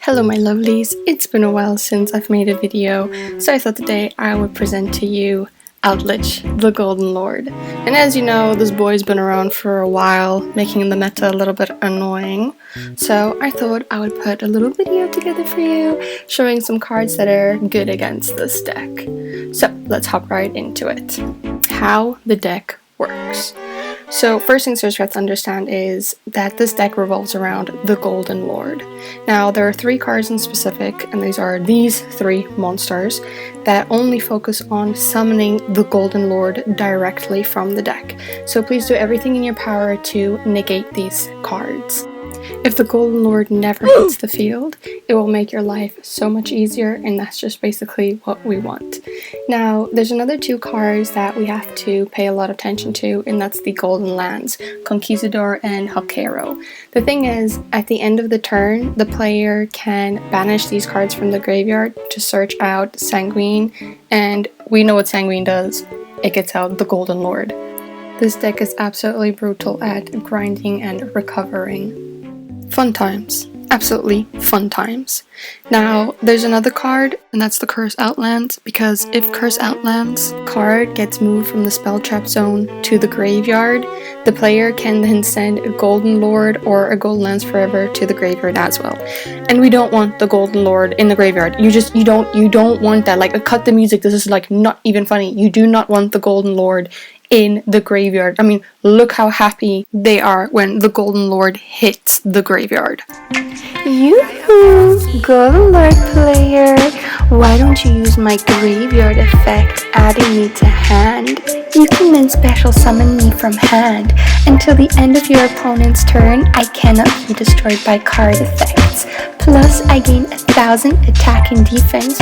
Hello my lovelies, it's been a while since I've made a video, so I thought today I would present to you Eldlich, the Golden Lord. And as you know, this boy's been around for a while, making the meta a little bit annoying. So I thought I would put a little video together for you, showing some cards that are good against this deck. So let's hop right into it. How the deck works. So first things first we have to understand is that this deck revolves around the Golden Lord. Now there are 3 cards in specific, and these are these 3 monsters that only focus on summoning the Golden Lord directly from the deck. So please do everything in your power to negate these cards. If the Golden Lord never hits the field, it will make your life so much easier, and that's just basically what we want. Now, there's another 2 cards that we have to pay a lot of attention to, and that's the Golden Lands, Conquistador and Halkero. The thing is, at the end of the turn, the player can banish these cards from the graveyard to search out Sanguine, and we know what Sanguine does. It gets out the Golden Lord. This deck is absolutely brutal at grinding and recovering. Fun times. Absolutely fun times. Now, there's another card, and that's the Curse Outlands, because if Curse Outlands card gets moved from the spell trap zone to the graveyard, the player can then send a Golden Lord or a Golden Lands Forever to the graveyard as well. And we don't want the Golden Lord in the graveyard. You don't want that. Like, cut the music. This is like not even funny. You do not want the Golden Lord in the graveyard. I mean, look how happy they are when the Golden Lord hits the graveyard. Yoo-hoo! Golden Lord player! Why don't you use my graveyard effect, adding me to hand? You can then special summon me from hand. Until the end of your opponent's turn, I cannot be destroyed by card effects. Plus, I gain 1,000 attack and defense,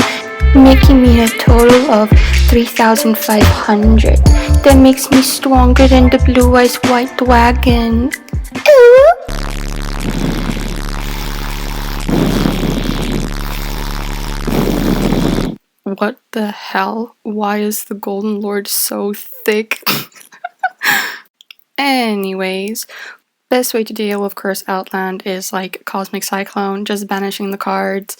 making me a total of 3,500. That makes me stronger than the Blue Eyes White Dragon. What the hell? Why is the Golden Lord so thick? Anyways, best way to deal with Curse Outland is like Cosmic Cyclone, just banishing the cards.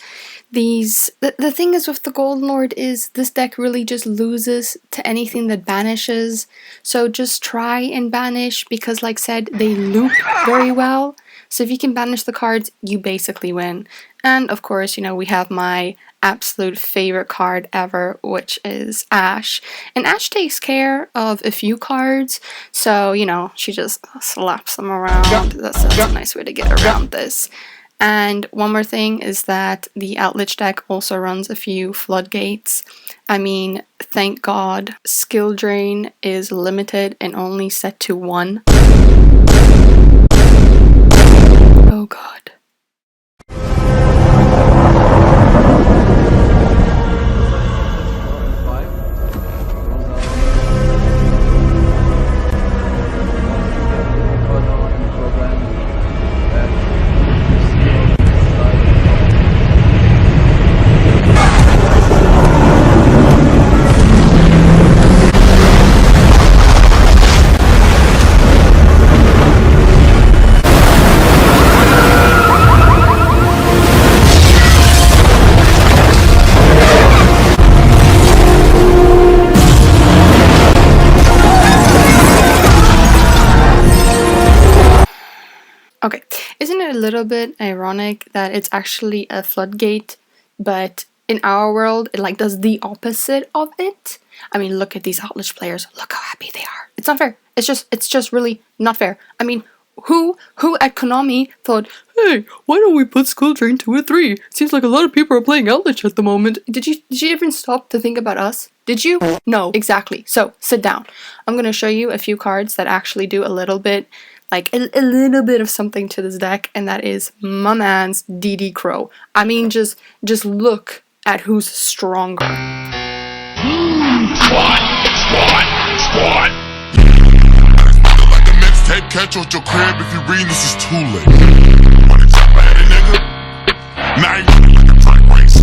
The thing is with the Golden Lord is this deck really just loses to anything that banishes. So just try and banish, because like said, they loop very well. So if you can banish the cards, you basically win. And of course, you know, we have my absolute favorite card ever, which is Ash. And Ash takes care of a few cards, so, you know, she just slaps them around. That's a nice way to get around this. And one more thing is that the Eldlich deck also runs a few floodgates. I mean, thank God, skill drain is limited and only set to 1. Oh God. Okay, isn't it a little bit ironic that it's actually a floodgate, but in our world it like does the opposite of it? I mean, look at these Eldlich players. Look how happy they are. It's not fair. It's just really not fair. I mean, who at Konami thought, hey, why don't we put skill drain to a 3? Seems like a lot of people are playing Eldlich at the moment. Did you even stop to think about us? Did you? No, exactly. So sit down. I'm gonna show you a few cards that actually do a little bit. Like a little bit of something to this deck, and that is my man's DD Crow. I mean, just look at who's stronger. Squad. Like a mixtape, catch on your crib if you read this is too late. Wanna jump at a nigga? Now you like a track race.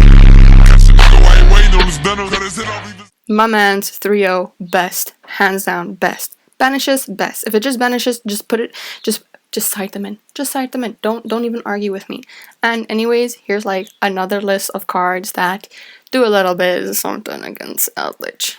Catch the nigga while you waiting on his gunner, got his hit off. My man's 3-0 best, hands down best. Banishes, best. If it just banishes, just just sight them in. Just sight them in. Don't even argue with me. And anyways, here's like another list of cards that do a little bit of something against Eldlich.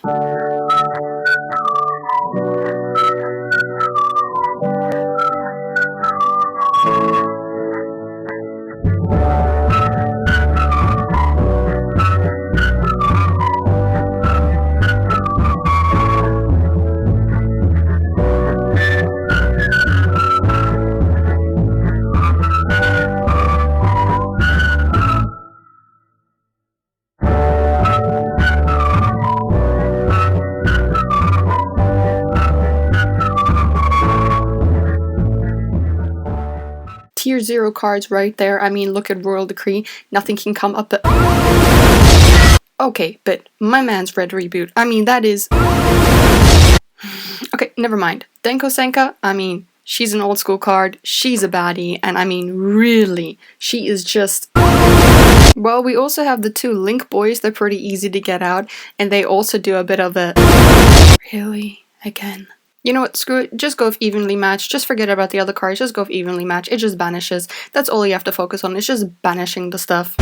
Tier 0 cards right there. I mean, look at Royal Decree. Nothing can come up. Okay, but my man's red reboot. I mean, that is... Okay, never mind. Denko Senka, I mean, she's an old school card. She's a baddie. And I mean, really, she is just... Well, we also have the 2 Link boys. They're pretty easy to get out. And they also do a bit of a... Really? Again? You know what, screw it, just go with evenly matched, just forget about the other cards, just go with evenly matched, it just banishes. That's all you have to focus on, it's just banishing the stuff.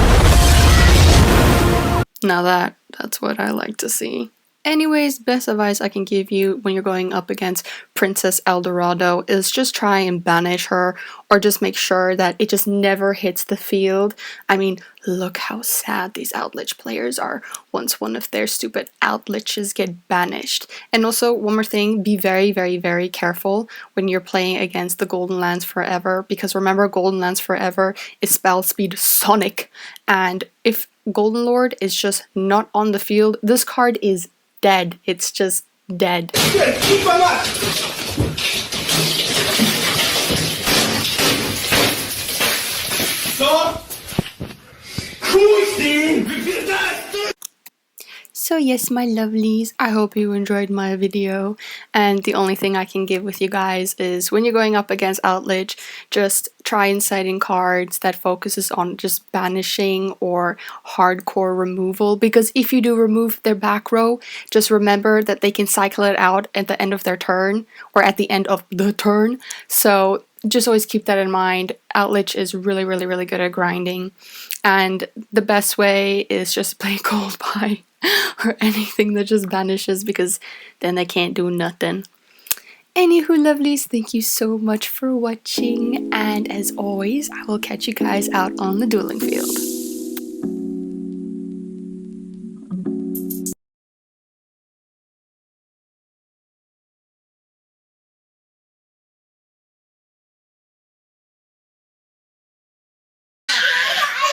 Now that's what I like to see. Anyways, best advice I can give you when you're going up against Princess Eldorado is just try and banish her, or just make sure that it just never hits the field. I mean, look how sad these Eldlich players are once one of their stupid Eldliches get banished. And also, one more thing, be very, very, very careful when you're playing against the Golden Lance Forever, because remember, Golden Lance Forever is spell speed Sonic, and if Golden Lord is just not on the field, this card is dead. It's just dead. So yes, my lovelies, I hope you enjoyed my video, and the only thing I can give with you guys is when you're going up against Eldlich, just try and sight in cards that focuses on just banishing or hardcore removal, because if you do remove their back row, just remember that they can cycle it out at the end of their turn, or at the end of the turn, so just always keep that in mind. Eldlich is really, really, really good at grinding, and the best way is just play Gold Pie or anything that just banishes, because then they can't do nothing. Anywho, lovelies, thank you so much for watching, and as always, I will catch you guys out on the dueling field.